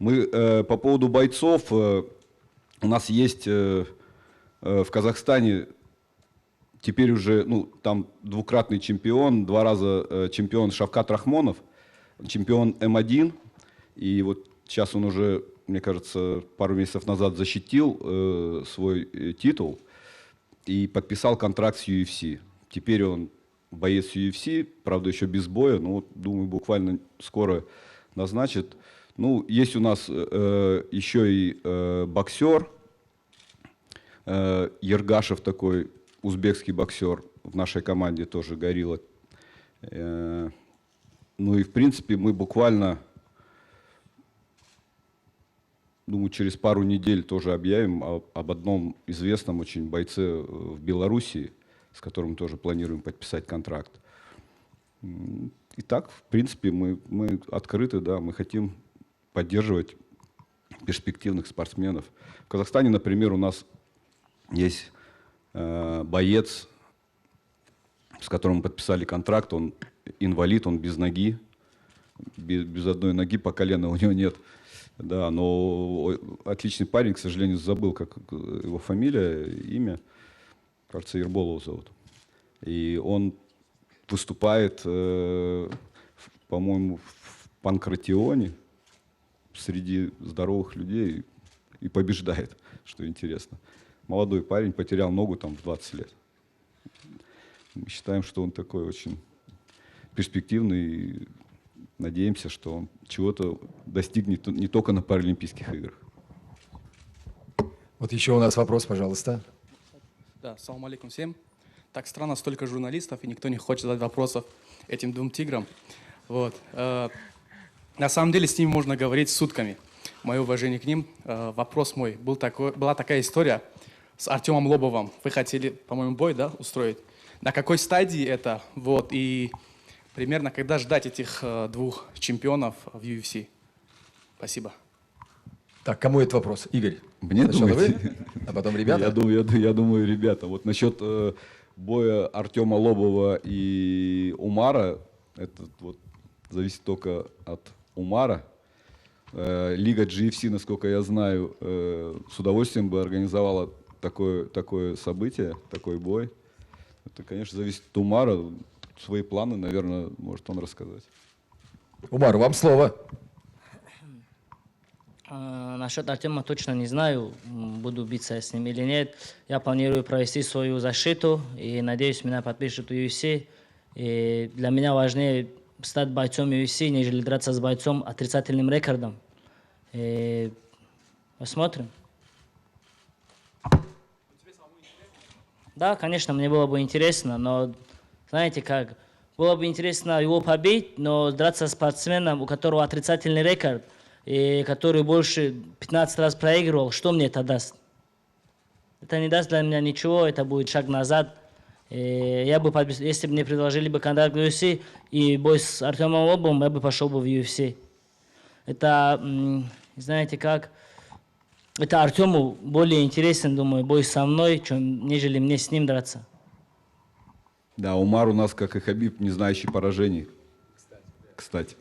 Мы по поводу бойцов, у нас есть в Казахстане теперь уже, ну, там двукратный чемпион, 2 раза чемпион Шавкат Рахмонов, чемпион М1, и вот сейчас он уже, мне кажется, пару месяцев назад защитил свой титул и подписал контракт с UFC. Теперь он боец UFC, правда, еще без боя, но вот, думаю, буквально скоро назначит. Ну, есть у нас еще и боксер, Ергашев такой, узбекский боксер, в нашей команде тоже Горилла. Ну и, в принципе, мы буквально, думаю, через пару недель тоже объявим об одном известном очень бойце в Белоруссии, с которым тоже планируем подписать контракт. И так, в принципе, мы открыты, да, мы хотим поддерживать перспективных спортсменов. В Казахстане, например, у нас есть боец, с которым мы подписали контракт, он инвалид, он без ноги, без одной ноги, по колено у него нет. Да, но отличный парень, к сожалению, забыл, как его фамилия, имя, кажется, Ерболов зовут. И он выступает, по-моему, в панкратионе среди здоровых людей и побеждает, что интересно. Молодой парень, потерял ногу там в 20 лет. Мы считаем, что он такой очень перспективный, и надеемся, что он чего-то достигнет не только на Паралимпийских играх. Вот еще у нас вопрос, пожалуйста. Да, салам алейкум всем. Так странно, столько журналистов, и никто не хочет задать вопросов этим двум тиграм. Вот. На самом деле с ними можно говорить сутками. Мое уважение к ним. Вопрос мой. Была такая история с Артемом Лобовым. Вы хотели, по-моему, бой, да, устроить? На какой стадии это? Вот. И примерно когда ждать этих двух чемпионов в UFC? Спасибо. Так, кому этот вопрос? Игорь? Мне сначала думаете? вы, а потом ребята? Я думаю, ребята. Вот насчет боя Артема Лобова и Умара, это вот зависит только от Умара. Лига GFC, насколько я знаю, с удовольствием бы организовала такое событие, такой бой. Это, конечно, зависит от Умара. Свои планы, наверное, может он рассказать. Умар, вам слово. Насчет Артема точно не знаю, буду биться с ним или нет. Я планирую провести свою защиту и надеюсь, меня подпишут в UFC. И для меня важнее стать бойцом UFC, нежели драться с бойцом отрицательным рекордом. И посмотрим. Да, конечно, мне было бы интересно, но знаете как, было бы интересно его побить, но драться с спортсменом, у которого отрицательный рекорд, и который больше 15 раз проигрывал, что мне это даст? Это не даст для меня ничего, это будет шаг назад. И я бы, если бы мне предложили бы контракт в UFC и бой с Артемом Лобовым, я бы пошел бы в UFC. Это, знаете как, это Артему более интересен, думаю, бой со мной, чем, нежели мне с ним драться. Да, Умар у нас, как и Хабиб, не знающий поражений. Кстати.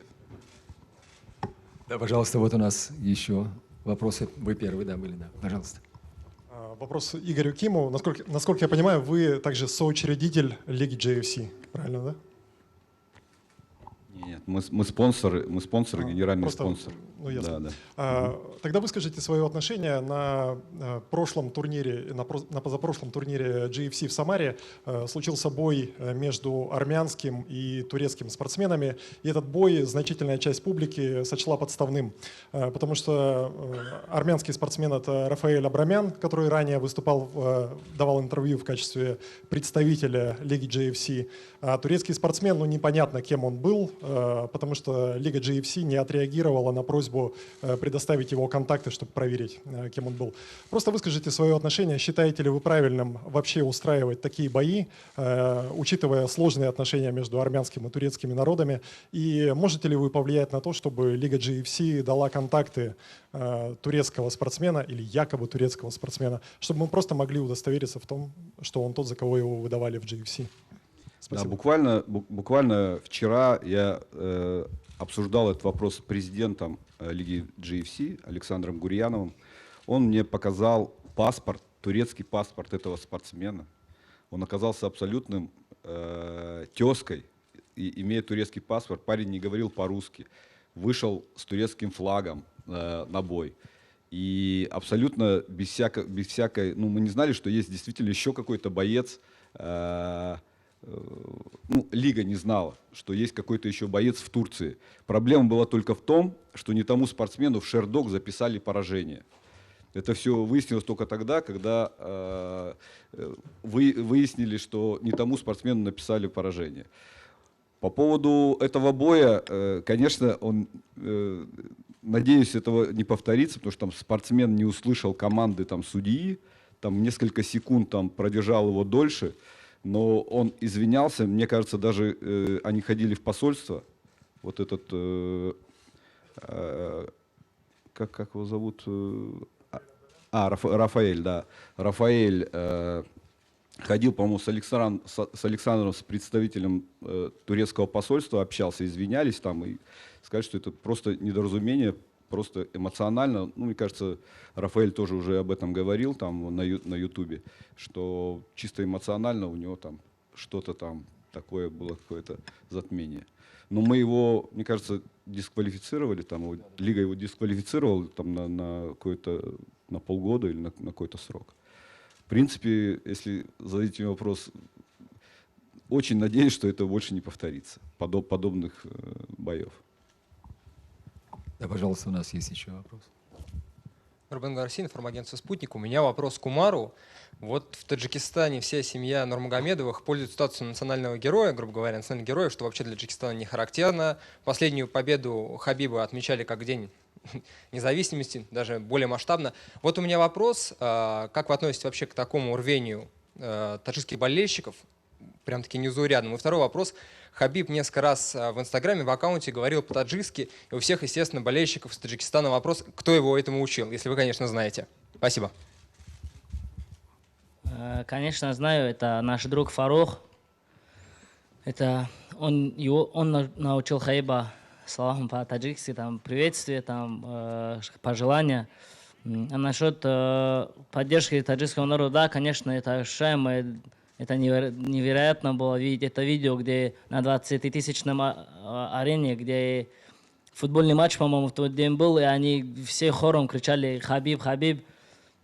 Да, пожалуйста, вот у нас еще вопросы. Вы первый, да, были, да. Пожалуйста. Вопрос Игорю Киму. Насколько я понимаю, вы также соучредитель Лиги GFC, правильно, да? Нет, мы спонсоры, генеральный просто, спонсор. Ну, ясно. Да, да. Тогда выскажите свое отношение на прошлом турнире, на позапрошлом турнире GFC в Самаре. Случился бой между армянским и турецким спортсменами. И этот бой значительная часть публики сочла подставным. Потому что армянский спортсмен — это Рафаэль Абрамян, который ранее выступал, давал интервью в качестве представителя Лиги GFC. А турецкий спортсмен, ну непонятно, кем он был, потому что Лига GFC не отреагировала на просьбу предоставить его контакты, чтобы проверить, кем он был. Просто выскажите свое отношение. Считаете ли вы правильным вообще устраивать такие бои, учитывая сложные отношения между армянским и турецкими народами? И можете ли вы повлиять на то, чтобы Лига GFC дала контакты турецкого спортсмена или якобы турецкого спортсмена, чтобы мы просто могли удостовериться в том, что он тот, за кого его выдавали в GFC? Да, буквально вчера я обсуждал этот вопрос с президентом лиги GFC Александром Гурьяновым. Он мне показал паспорт, турецкий паспорт этого спортсмена. Он оказался абсолютным тезкой, и, имея турецкий паспорт, парень не говорил по-русски, вышел с турецким флагом на бой. И абсолютно без всякой, ну, мы не знали, что есть действительно еще какой-то боец, ну, лига не знала, что есть какой-то еще боец в Турции. Проблема была только в том, что не тому спортсмену в Шердог записали поражение. Это все выяснилось только тогда, когда выяснили, что не тому спортсмену написали поражение. По поводу этого боя, конечно, надеюсь, этого не повторится, потому что там спортсмен не услышал команды там, судьи, там несколько секунд там, продержал его дольше, но он извинялся. Мне кажется, даже они ходили в посольство. Вот этот, как его зовут? Рафаэль, да. Рафаэль ходил, по-моему, с Александром, с представителем турецкого посольства, общался, извинялись там и сказали, что это просто недоразумение, просто эмоционально. Ну, мне кажется, Рафаэль тоже уже об этом говорил там на Ютубе, что чисто эмоционально у него там что-то там такое было, какое-то затмение. Но мы его, мне кажется, дисквалифицировали, там, лига его дисквалифицировала там, на какое-то, на полгода или на какой-то срок. В принципе, если зададите мне вопрос, очень надеюсь, что это больше не повторится, подобных боев. Да, пожалуйста, у нас есть еще вопрос. Рубен Гарсин, информагентство «Спутник». У меня вопрос к Умару. Вот в Таджикистане вся семья Нурмагомедовых пользуется статусом национального героя, грубо говоря, национального героя, что вообще для Таджикистана не характерно. Последнюю победу Хабиба отмечали как День независимости, даже более масштабно. Вот у меня вопрос, как вы относитесь вообще к такому рвению таджикских болельщиков, прям-таки незаурядному? И второй вопрос. Хабиб несколько раз в Инстаграме, в аккаунте говорил по-таджикски, и у всех, естественно, болельщиков с Таджикистана вопрос, кто его этому учил, если вы, конечно, знаете. Спасибо. Конечно, знаю, это наш друг Фарух. Это он научил Хабиба саламу по-таджикски, там приветствие, там пожелания. А насчет поддержки таджикского народа, да, конечно, это ощущаемо. Это невероятно было видеть это видео, где на 20-тысячном арене, где футбольный матч, по-моему, в тот день был, и они все хором кричали «Хабиб, Хабиб».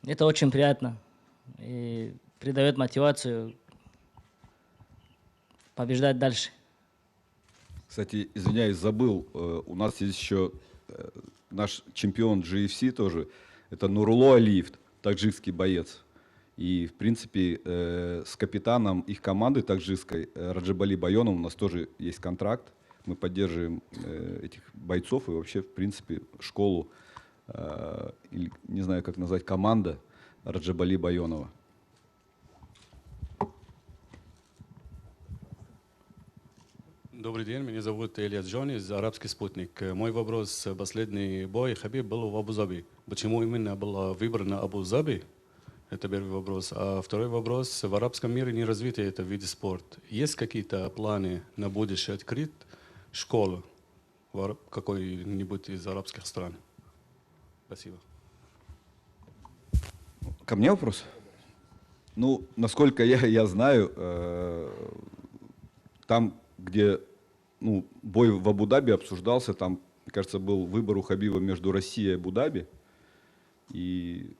Это очень приятно и придает мотивацию побеждать дальше. Кстати, извиняюсь, забыл, у нас есть еще наш чемпион GFC тоже, это Нурулло Алиев, таджикский боец. И, в принципе, с капитаном их команды таджикской, Раджабали Байоновым, у нас тоже есть контракт. Мы поддерживаем этих бойцов и вообще, в принципе, школу, или, не знаю, как назвать, команда Раджабали Байонова. Добрый день, меня зовут Илья Джонис, арабский спутник. Мой вопрос, последний бой Хабиб был в Абу-Заби. Почему именно было выбрано Абу-Заби? Это первый вопрос. А второй вопрос. В арабском мире не развито это в виде спорта. Есть какие-то планы на будущее открыть школу в какой-нибудь из арабских стран? Спасибо. Ко мне вопрос? Ну, насколько я знаю, там, где бой в Абу-Даби обсуждался, там, кажется, был выбор у Хабиба между Россией и Абу-Даби. И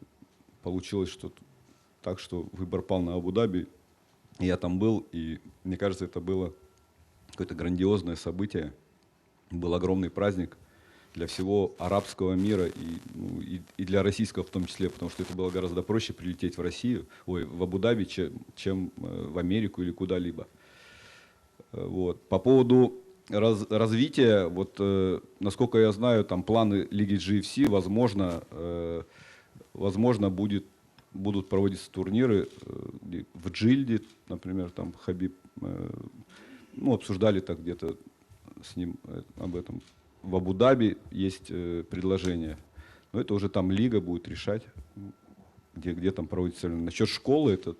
получилось, что так, что выбор пал на Абу-Даби. Я там был, и мне кажется, это было какое-то грандиозное событие. Был огромный праздник для всего арабского мира и для российского в том числе, потому что это было гораздо проще прилететь в Россию, в Абу-Даби, чем в Америку или куда-либо. Вот. По поводу развития, вот, насколько я знаю, там планы Лиги GFC, возможно, будут проводиться турниры в Джильде, например, там Хабиб, обсуждали так где-то с ним об этом. В Абу-Даби есть предложение, но это уже там лига будет решать, где там проводится. Насчет школы, это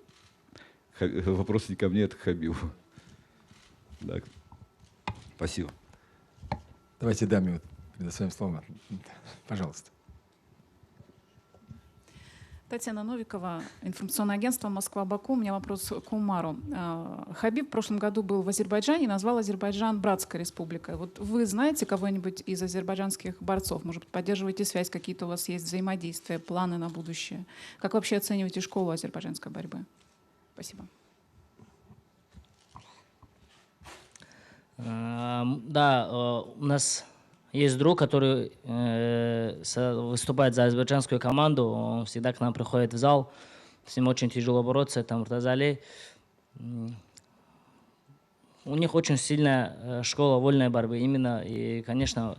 вопрос не ко мне, это к Хабибу. Да. Спасибо. Давайте даме вот предоставим слово. Пожалуйста. Татьяна Новикова, информационное агентство «Москва-Баку». У меня вопрос к Умару. Хабиб в прошлом году был в Азербайджане и назвал Азербайджан братской республикой. Вот вы знаете кого-нибудь из азербайджанских борцов? Может быть, поддерживаете связь, какие-то у вас есть взаимодействия, планы на будущее? Как вообще оцениваете школу азербайджанской борьбы? Спасибо. Да, у нас есть друг, который выступает за азербайджанскую команду. Он всегда к нам приходит в зал. С ним очень тяжело бороться, там Муртазали. У них очень сильная школа вольной борьбы именно. И, конечно,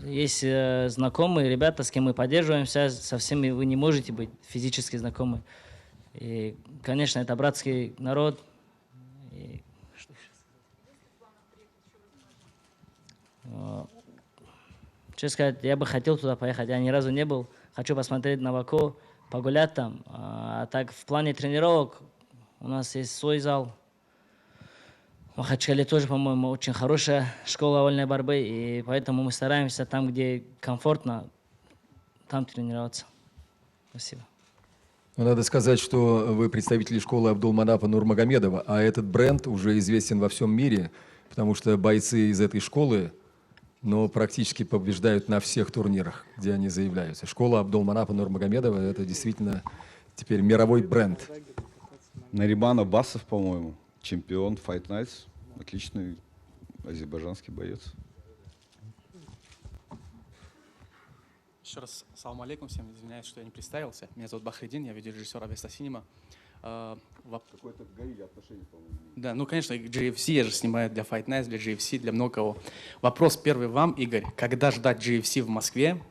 есть знакомые ребята, с кем мы поддерживаем связь. Со всеми вы не можете быть физически знакомы. И, конечно, это братский народ. И честно сказать, я бы хотел туда поехать, я ни разу не был. Хочу посмотреть на Баку, погулять там. А так в плане тренировок у нас есть свой зал. В Махачкале тоже, по-моему, очень хорошая школа вольной борьбы, и поэтому мы стараемся там, где комфортно, там тренироваться. Спасибо. Ну, надо сказать, что вы представители школы Абдулманапа Нурмагомедова, а этот бренд уже известен во всем мире, потому что бойцы из этой школы практически побеждают на всех турнирах, где они заявляются. Школа Абдулманапа Нурмагомедова – это действительно теперь мировой бренд. Нариман Аббасов, по-моему, чемпион Fight Nights, отличный азербайджанский боец. Еще раз, салам алейкум, всем извиняюсь, что я не представился. Меня зовут Бахридин, я видеорежиссер Авеста Синема. Какое-то в ГАИ отношение, по-моему. Да, ну, конечно, GFC я же снимаю для Fight Nights, для GFC, для много кого. Вопрос первый вам, Игорь. Когда ждать GFC в Москве?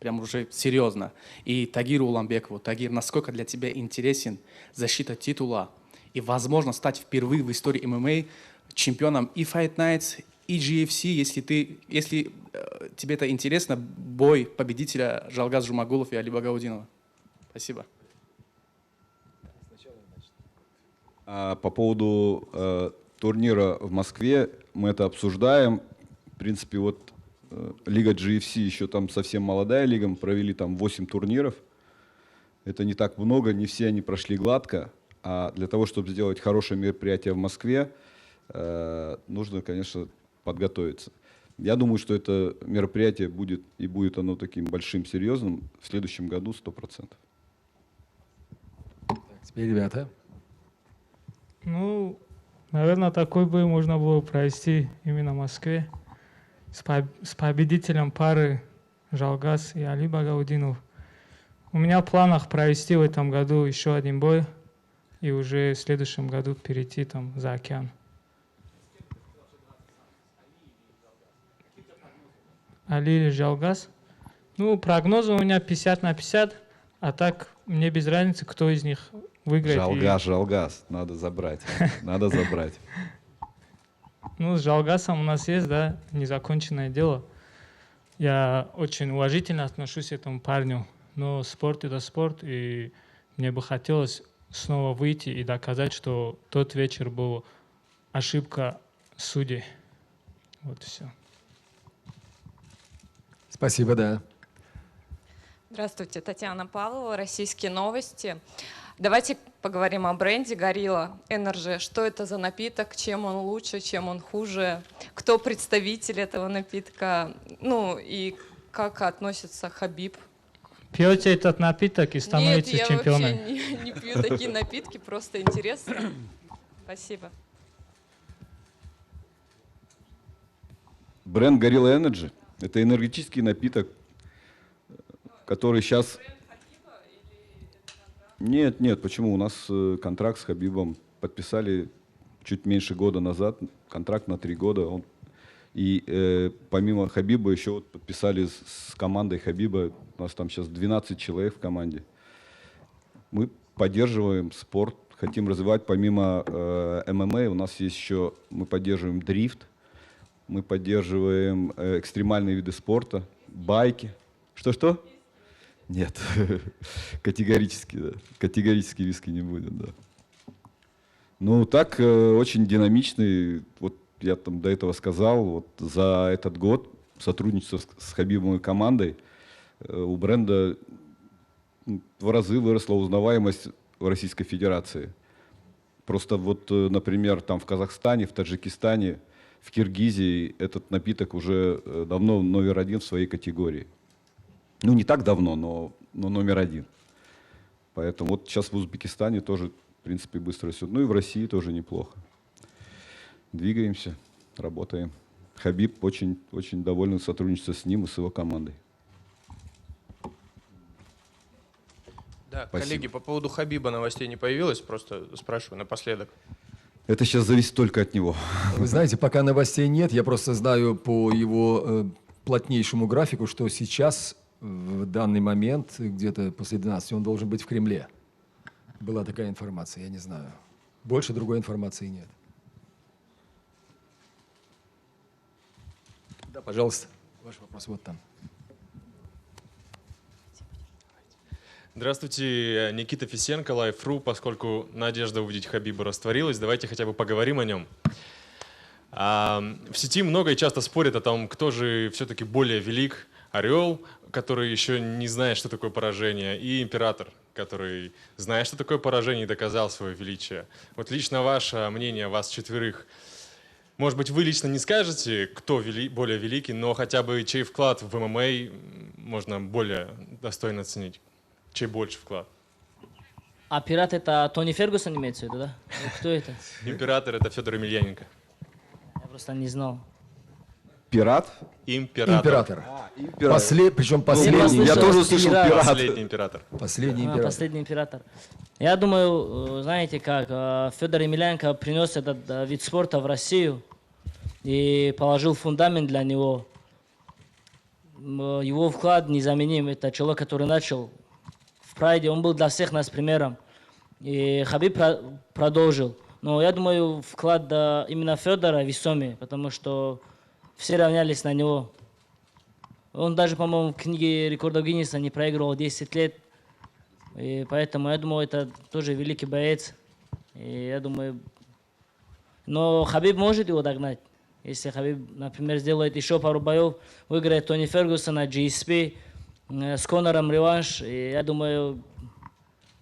Прям уже серьезно. И Тагиру Уламбекову. Тагир, насколько для тебя интересен защита титула и, возможно, стать впервые в истории ММА чемпионом и Fight Nights, и GFC, если тебе это интересно, бой победителя Жалгаз Жумагулов и Али Багаудинова. Спасибо. По поводу турнира в Москве мы это обсуждаем. В принципе, вот лига GFC еще там совсем молодая лига, мы провели там 8 турниров. Это не так много, не все они прошли гладко. А для того, чтобы сделать хорошее мероприятие в Москве, нужно, конечно, подготовиться. Я думаю, что это мероприятие будет оно таким большим, серьезным в следующем году 100%. Теперь, ребята. Ну, наверное, такой бой можно было провести именно в Москве с победителем пары Жалгаз и Али Багаудинов. У меня в планах провести в этом году еще один бой и уже в следующем году перейти там за океан. Али или Жалгаз? Ну, прогнозы у меня 50/50, а так мне без разницы, кто из них выиграет. Жалгаз, надо забрать. Надо забрать. Ну, с Жалгасом у нас есть, да, незаконченное дело. Я очень уважительно отношусь к этому парню, но спорт — это спорт, и мне бы хотелось снова выйти и доказать, что тот вечер был ошибка судей. Вот и все. Спасибо, да. Здравствуйте, Татьяна Павлова, «Российские новости». Давайте поговорим о бренде «Горилла Энерджи». Что это за напиток, чем он лучше, чем он хуже, кто представитель этого напитка, ну и как относится Хабиб. Пьете этот напиток и становитесь Нет, чемпионом? я вообще не пью такие напитки, просто интересно. Спасибо. Бренд Gorilla Energy – это энергетический напиток, который сейчас… Нет, почему? У нас контракт с Хабибом подписали чуть меньше года назад, контракт на 3 года. И помимо Хабиба еще вот подписали с командой Хабиба, у нас там сейчас 12 человек в команде. Мы поддерживаем спорт, хотим развивать помимо ММА, у нас есть еще, мы поддерживаем дрифт, мы поддерживаем экстремальные виды спорта, байки. Что-что? Нет, категорически, да. Категорически виски не будет, да. Ну, так, очень динамичный, вот я там до этого сказал, вот за этот год сотрудничества с Хабибом и командой у бренда в разы выросла узнаваемость в Российской Федерации. Просто вот, например, там в Казахстане, в Таджикистане, в Киргизии этот напиток уже давно номер один в своей категории. Ну, не так давно, но номер один. Поэтому вот сейчас в Узбекистане тоже, в принципе, быстро растет. Ну и в России тоже неплохо. Двигаемся, работаем. Хабиб очень, очень доволен сотрудничеством с ним и с его командой. Да, Спасибо. коллеги, по поводу Хабиба новостей не появилось? Просто спрашиваю напоследок. Это сейчас зависит только от него. Вы знаете, пока новостей нет, я просто знаю по его плотнейшему графику, что сейчас, в данный момент, где-то после 12, он должен быть в Кремле. Была такая информация, я не знаю. Больше другой информации нет. Да, пожалуйста, ваш вопрос вот там. Здравствуйте, Никита Фисенко, Life.ru. Поскольку надежда увидеть Хабиба растворилась, давайте хотя бы поговорим о нем. В сети много и часто спорят о том, кто же все-таки более велик. Орел, который еще не знает, что такое поражение, и император, который знает, что такое поражение, и доказал свое величие. Вот лично ваше мнение, вас четверых. Может быть, вы лично не скажете, кто более великий, но хотя бы чей вклад в ММА можно более достойно оценить. Чей больше вклад? А пират это Тони Фергюсон имеется в виду, да? Кто это? Император — это Федор Емельяненко. Я просто не знал. Пират? Император. Причем Я последний. Я тоже слышал пират. Последний император. Последний император. Последний император. Я думаю, знаете как, Федор Емельяненко принес этот вид спорта в Россию и положил фундамент для него. Его вклад незаменим. Это человек, который начал в прайде, он был для всех нас примером. И Хабиб продолжил. Но я думаю, вклад именно Федора весомый, потому что все равнялись на него. Он даже, по-моему, в книге рекордов Гиннесса не проигрывал 10 лет. И поэтому я думаю, это тоже великий боец. И я думаю... Но Хабиб может его догнать. Если Хабиб, например, сделает еще пару боев, выиграет Тони Фергюсона, GSP, с Конором реванш, и я думаю,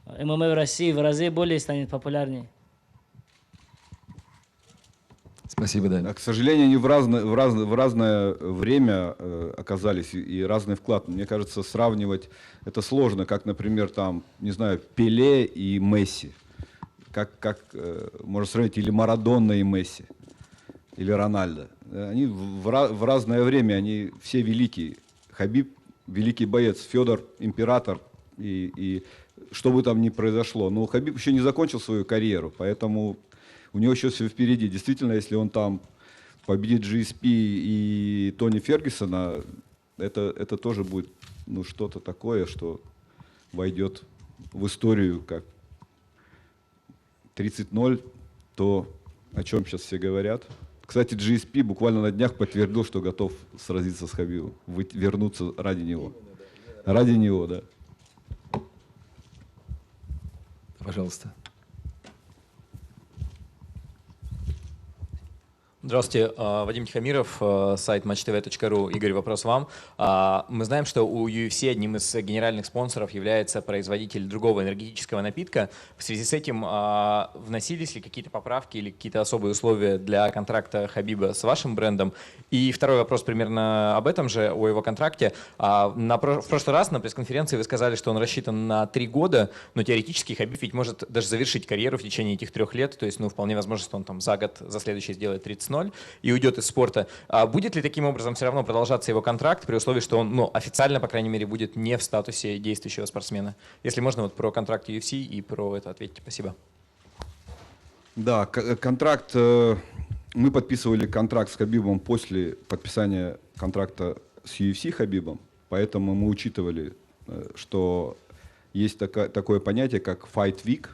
ММА в России в разы более станет популярнее. Спасибо, да. К сожалению, они в разное время оказались и разный вклад. Мне кажется, сравнивать это сложно, как, например, там, не знаю, Пеле и Месси. Как можно сравнить, или Марадона и Месси, или Рональдо. Они в разное время, они все великие. Хабиб — великий боец, Федор — император, и что бы там ни произошло. Но Хабиб еще не закончил свою карьеру, поэтому у него еще все впереди. Действительно, если он там победит GSP и Тони Фергюсона, это тоже будет что-то такое, что войдет в историю как 30-0, то, о чем сейчас все говорят. Кстати, GSP буквально на днях подтвердил, что готов сразиться с Хабибом, вернуться ради него. Ради него, да. Пожалуйста. Здравствуйте, Вадим Тихомиров, сайт matchtv.ru. Игорь, вопрос вам. Мы знаем, что у UFC одним из генеральных спонсоров является производитель другого энергетического напитка. В связи с этим вносились ли какие-то поправки или какие-то особые условия для контракта Хабиба с вашим брендом? И второй вопрос примерно об этом же, о его контракте. В прошлый раз на пресс-конференции вы сказали, что он рассчитан на 3 года, но теоретически Хабиб ведь может даже завершить карьеру в течение этих 3 лет, то есть вполне возможно, что он там за год, за следующий сделает 30-0 и уйдет из спорта. Будет ли таким образом все равно продолжаться его контракт при условии, что он официально, по крайней мере, будет не в статусе действующего спортсмена? Если можно, про контракт UFC и про это ответьте. Спасибо. Да, контракт... Мы подписывали контракт с Хабибом после подписания контракта с UFC Хабибом, поэтому мы учитывали, что есть такое понятие, как Fight Week,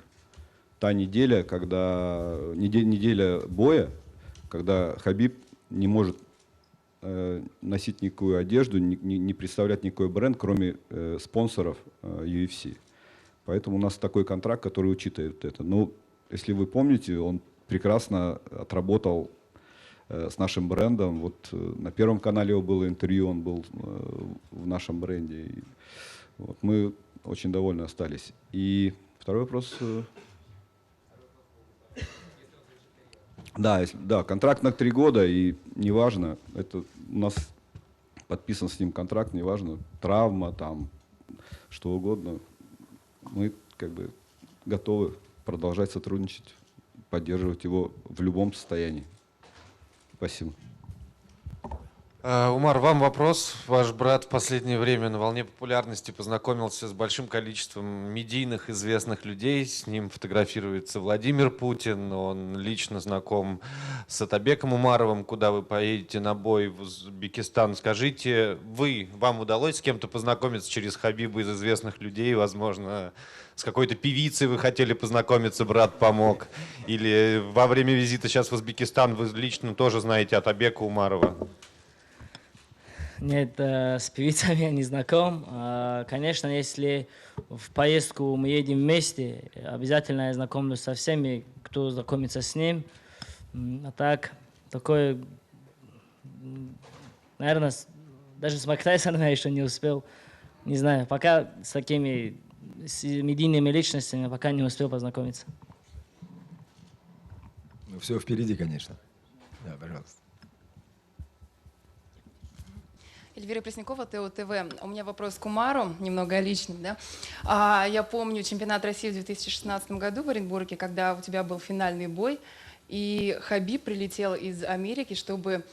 та неделя, когда неделя боя, когда Хабиб не может носить никакую одежду, не представлять никакой бренд, кроме спонсоров UFC. Поэтому у нас такой контракт, который учитывает это. Но если вы помните, он прекрасно отработал с нашим брендом. Вот на Первом канале его было интервью, он был в нашем бренде. И вот, мы очень довольны остались. И второй вопрос. Да, контракт на 3 года, и неважно, это у нас подписан с ним контракт, неважно, травма, там, что угодно. Мы как бы готовы продолжать сотрудничать, поддерживать его в любом состоянии. Спасибо. Умар, вам вопрос. Ваш брат в последнее время на волне популярности познакомился с большим количеством медийных известных людей. С ним фотографируется Владимир Путин. Он лично знаком с Атабеком Умаровым. Куда вы поедете на бой в Узбекистан? Скажите, вам удалось с кем-то познакомиться через Хабиба из известных людей? Возможно, с какой-то певицей вы хотели познакомиться, брат помог? Или во время визита сейчас в Узбекистан вы лично тоже знаете Атабека Умарова? Нет, с певицами я не знаком. Конечно, если в поездку мы едем вместе, обязательно я знакомлюсь со всеми, кто знакомится с ним. А так, такое, наверное, даже с Майк Тайсоном я еще не успел. Не знаю, пока с такими медийными личностями пока не успел познакомиться. Ну, все впереди, конечно. Да, пожалуйста. Эльвира Преснякова, ТО ТВ. У меня вопрос к Умару, немного личным. Да? Я помню чемпионат России в 2016 году в Оренбурге, когда у тебя был финальный бой, и Хабиб прилетел из Америки, чтобы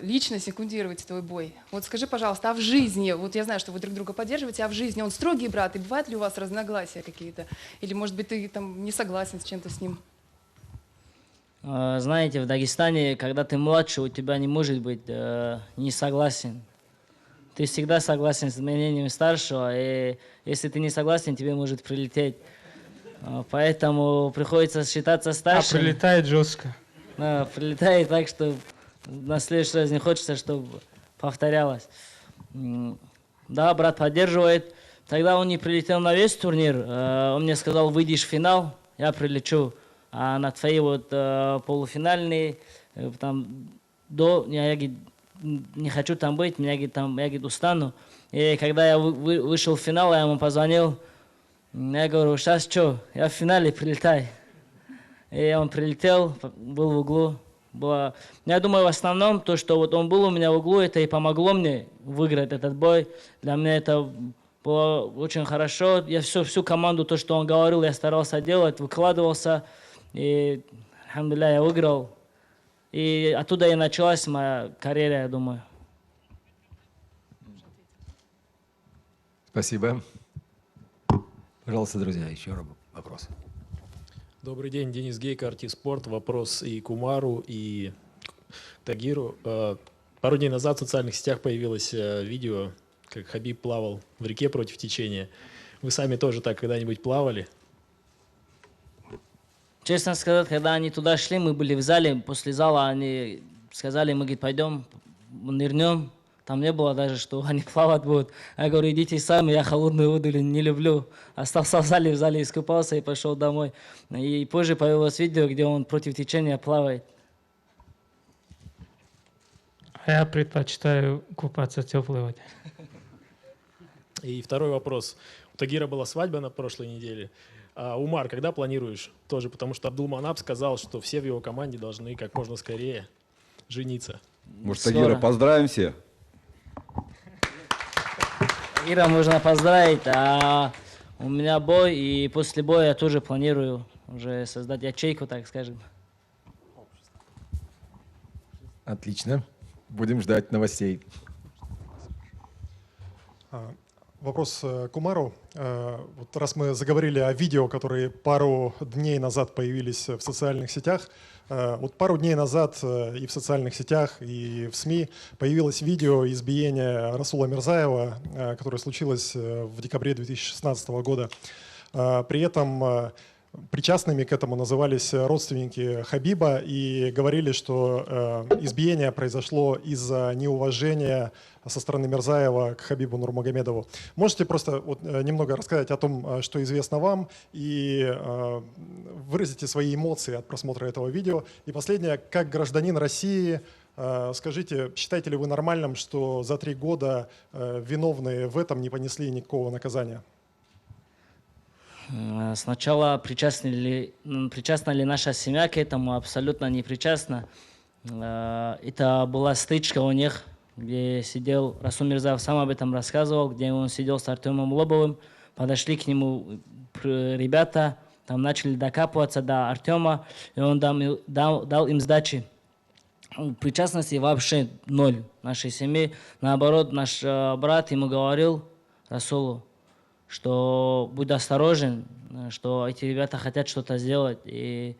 лично секундировать твой бой. Вот скажи, пожалуйста, а в жизни, вот я знаю, что вы друг друга поддерживаете, а в жизни он строгий брат, и бывают ли у вас разногласия какие-то? Или, может быть, ты там не согласен с чем-то с ним? Знаете, в Дагестане, когда ты младше, у тебя не может быть не согласен. Ты всегда согласен с мнением старшего, и если ты не согласен, тебе может прилететь. Поэтому приходится считаться старшим. А прилетает жестко. Да, прилетает так, что на следующий раз не хочется, чтобы повторялось. Да, брат поддерживает. Тогда он не прилетел на весь турнир. Он мне сказал, выйдешь в финал, я прилечу. А на твои вот полуфинальные, там, я не хочу там быть, я устану. И когда я вышел в финал, я ему позвонил, я говорю, сейчас что, я в финале, прилетай. И он прилетел, был в углу. Я думаю, в основном то, что вот он был у меня в углу, это и помогло мне выиграть этот бой. Для меня это было очень хорошо. Я всю команду, то, что он говорил, я старался делать, выкладывался. И, алхамдулилля, я выиграл. И оттуда и началась моя карьера, я думаю. Спасибо. Пожалуйста, друзья, еще вопрос. Добрый день, Денис Гейко, Артиспорт. Вопрос и к Умару, и к Тагиру. Пару дней назад в социальных сетях появилось видео, как Хабиб плавал в реке против течения. Вы сами тоже так когда-нибудь плавали? Честно сказать, когда они туда шли, мы были в зале, после зала они сказали, мы, говорит, пойдем, нырнем. Там не было даже, что они плавать будут. Я говорю, идите сами, я холодную воду не люблю. Остался в зале искупался и пошел домой. И позже появилось видео, где он против течения плавает. А я предпочитаю купаться в теплой воде. И второй вопрос. У Тагира была свадьба на прошлой неделе. Умар, когда планируешь? Тоже потому что Абдулманап сказал, что все в его команде должны как можно скорее жениться. Может, Тагира, поздравим все? Тагира можно поздравить, а у меня бой, и после боя я тоже планирую уже создать ячейку, так скажем. Отлично. Будем ждать новостей. Вопрос к Умару. Вот раз мы заговорили о видео, которые пару дней назад появились в социальных сетях, вот пару дней назад и в социальных сетях, и в СМИ появилось видео избиения Расула Мирзаева, которое случилось в декабре 2016 года. При этом причастными к этому назывались родственники Хабиба и говорили, что избиение произошло из-за неуважения со стороны Мирзаева к Хабибу Нурмагомедову. Можете просто вот немного рассказать о том, что известно вам, и выразите свои эмоции от просмотра этого видео. И последнее, как гражданин России, скажите, считаете ли вы нормальным, что за 3 года виновные в этом не понесли никакого наказания? Сначала причастна ли наша семья к этому? Абсолютно не причастна. Это была стычка у них, где сидел Расул Мирзаев, сам об этом рассказывал, где он сидел с Артемом Лобовым. Подошли к нему ребята, там начали докапываться до Артема, и он дал им сдачи. Причастности вообще ноль нашей семьи. Наоборот, наш брат ему говорил, Расулу, что будь осторожен, что эти ребята хотят что-то сделать. И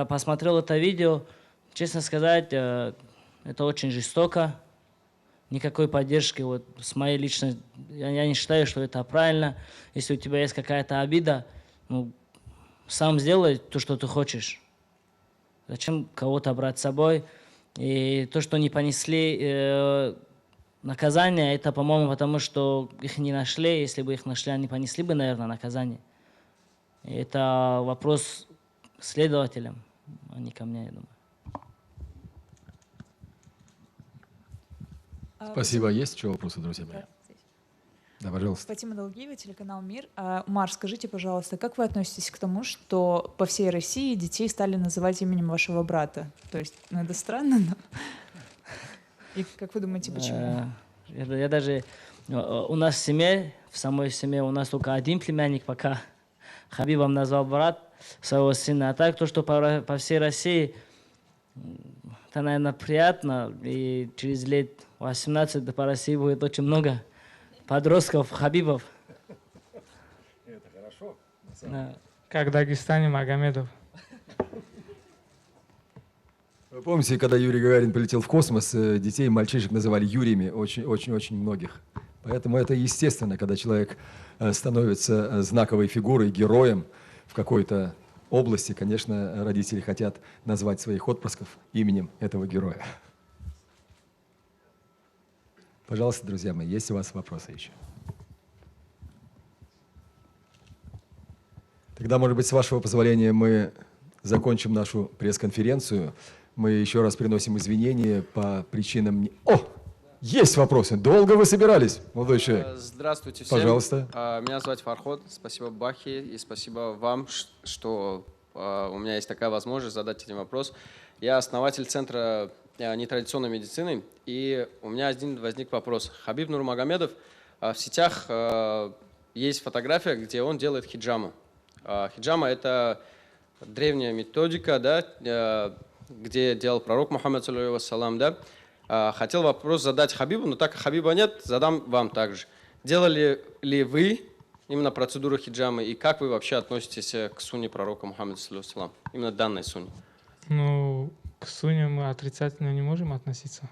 посмотрел это видео, честно сказать, это очень жестоко. Никакой поддержки вот с моей личной, я не считаю, что это правильно. Если у тебя есть какая-то обида, ну, сам сделай то, что ты хочешь. Зачем кого-то брать с собой? И то, что не понесли наказание, это, по-моему, потому что их не нашли. Если бы их нашли, они понесли бы, наверное, наказание. И это вопрос следователям, а не ко мне, я думаю. Спасибо. Есть еще вопросы, друзья мои? Да, пожалуйста. Фатима Долгиева, телеканал «Мир». Умар, скажите, пожалуйста, как вы относитесь к тому, что по всей России детей стали называть именем вашего брата? То есть, ну, это странно, но... И как вы думаете, почему? Я даже... У нас в семье, в самой семье, у нас только один племянник пока. Хабибом назвал брат своего сына. А так, то, что по всей России, это, наверное, приятно. И через лет 18 по России будет очень много подростков, Хабибов. Это хорошо. Да. Как в Дагестане Магомедов. Вы помните, когда Юрий Гагарин полетел в космос, детей и мальчишек называли Юриями, очень-очень многих. Поэтому это естественно, когда человек становится знаковой фигурой, героем в какой-то области, конечно, родители хотят назвать своих отпрысков именем этого героя. Пожалуйста, друзья мои, есть у вас вопросы еще? Тогда, может быть, с вашего позволения мы закончим нашу пресс-конференцию. Мы еще раз приносим извинения по причинам... О! Есть вопросы. Долго вы собирались, молодой человек? Здравствуйте всем. Пожалуйста. Меня зовут Фарход. Спасибо Бахи и спасибо вам, что у меня есть такая возможность задать один вопрос. Я основатель Центра нетрадиционной медицины, и у меня один возник вопрос. Хабиб Нурмагомедов, в сетях есть фотография, где он делает хиджаму. Хиджама – это древняя методика, да, где делал пророк Мухаммад, да. Хотел вопрос задать Хабибу, но так как Хабиба нет, задам вам также. Делали ли вы именно процедуру хиджамы, и как вы вообще относитесь к сунне пророка Мухаммада, именно данной сунне? Ну, к сунне мы отрицательно не можем относиться.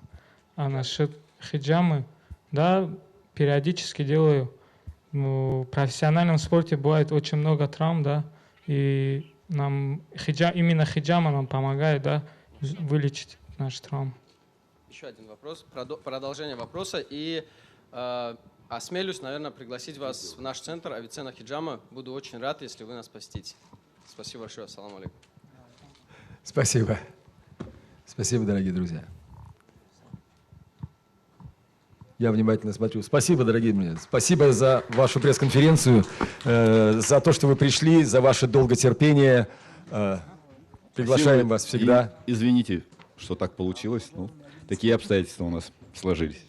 А насчет хиджамы, да, периодически делаю. Ну, в профессиональном спорте бывает очень много травм, да, и нам именно хиджама нам помогает, да, вылечить наши травмы. Еще один вопрос, продолжение вопроса. И осмелюсь, наверное, пригласить вас в наш центр Авиценна Хиджама. Буду очень рад, если вы нас посетите. Спасибо большое. Ассаламу алейкум. Спасибо. Спасибо, дорогие друзья. Я внимательно смотрю. Спасибо, дорогие друзья. Спасибо за вашу пресс-конференцию, за то, что вы пришли, за ваше долготерпение. Приглашаем вас всегда. Извините, что так получилось. Ну, такие обстоятельства у нас сложились.